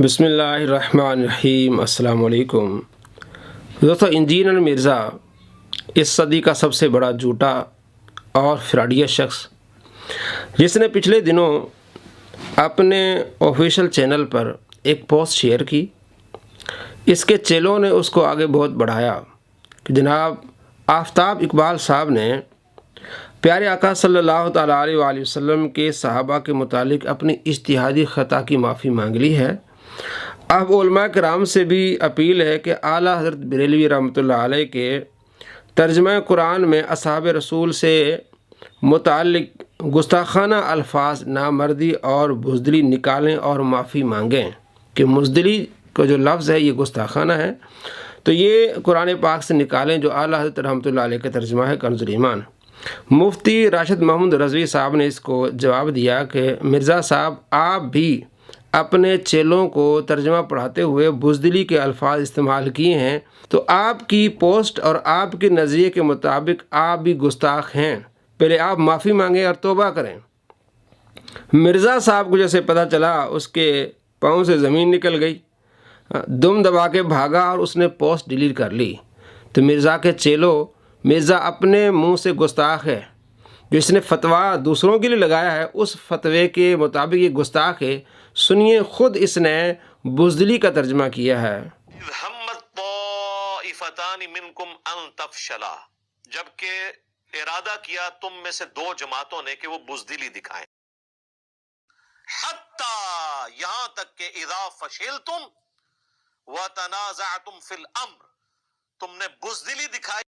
बिस्मिल्लाहिर्रहमानिर्रहीम। अस्सलाम वालेकुम दोस्तों। इंजीनियर मिर्ज़ा इस सदी का सबसे बड़ा झूठा और फ्रॉडिया शख्स, जिसने पिछले दिनों अपने ऑफिशियल चैनल पर एक पोस्ट शेयर की। इसके चेलों ने उसको आगे बहुत बढ़ाया कि जनाब आफ्ताब इकबाल साहब ने प्यारे आका सल्लल्लाहु तआला अलैहि वसल्लम के सहाबा के मुतालिक अपनी इज्तिहादी ख़ता की माफ़ी मांग ली है। अब उलमा किराम से भी अपील है कि आला हज़रत बरेलवी रहमतुल्लाह अलैह के तर्जुमा कुरान में असहाब रसूल से मुताल्लिक गुस्ताखाना अल्फाज नामर्दी और बुज़दिली निकालें और माफ़ी मांगें कि मुज़दिली का जो लफ्ज़ है ये गुस्ताखाना है, तो ये कुरान पाक से निकालें जो आला हज़रत रहमतुल्लाह अलैह का तर्जुमा है कंज़ुल ईमान। मुफ्ती राशिद महमूद रज़वी साहब ने इसको जवाब दिया कि मिर्ज़ा साहब, आप भी अपने चेलों को तर्जमा पढ़ाते हुए बुज़दिली के अल्फाज इस्तेमाल किए हैं, तो आपकी पोस्ट और आपके नज़रिए के मुताबिक आप भी गुस्ताख हैं। पहले आप माफ़ी मांगें और तौबा करें। मिर्ज़ा साहब को जैसे पता चला, उसके पाँव से ज़मीन निकल गई, दुम दबा के भागा और उसने पोस्ट डिलीट कर ली। तो मिर्ज़ा के चेलों, मिर्ज़ा अपने मुंह से गुस्ताख है। जो इसने फतवा दूसरों के लिए लगाया है उस फतवे के मुताबिक ये गुस्ताख है। सुनिए, खुद इसने बुज़दिली का तर्जमा किया है। जबकि इरादा किया तुम में से दो जमातों ने कि वो बुज़दिली दिखाएं, हत्ता यहां तक के इज़ा फशिलतुम व तनाज़अतुम फिल अम्र, तुमने बुज़दिली दिखाई।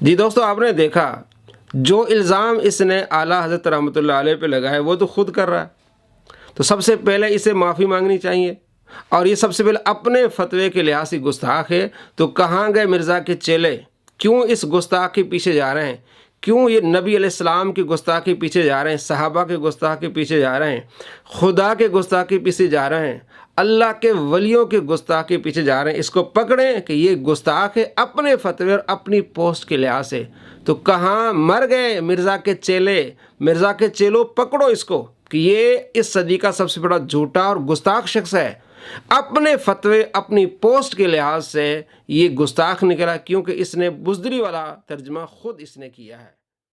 जी दोस्तों, आपने देखा जो इल्ज़ाम इसने आला हज़रत रहमतुल्लाह अलैह पे लगाया वो तो खुद कर रहा है। तो सबसे पहले इसे माफ़ी मांगनी चाहिए, और ये सबसे पहले अपने फतवे के लिहाज से गुस्ताख है। तो कहाँ गए मिर्ज़ा के चेले? क्यों इस गुस्ताख के पीछे जा रहे हैं? क्यों ये नबी अलैहिस्सलाम के गुस्ताख के पीछे जा रहे हैं, सहाबा के गुस्ताख के पीछे जा रहे हैं, खुदा के गुस्ताख के पीछे जा रहे हैं, अल्लाह के वलियों के गुस्ताख के पीछे जा रहे हैं? इसको पकड़ें कि ये गुस्ताख है अपने फतवे और अपनी पोस्ट के लिहाज से। तो कहाँ मर गए मिर्ज़ा के चेले? मिर्ज़ा के चेलों, पकड़ो इसको कि ये इस सदी का सबसे बड़ा झूठा और गुस्ताख शख्स है। अपने फतवे अपनी पोस्ट के लिहाज से ये गुस्ताख निकला, क्योंकि इसने बुज़दिली वाला तर्जमा खुद इसने किया है।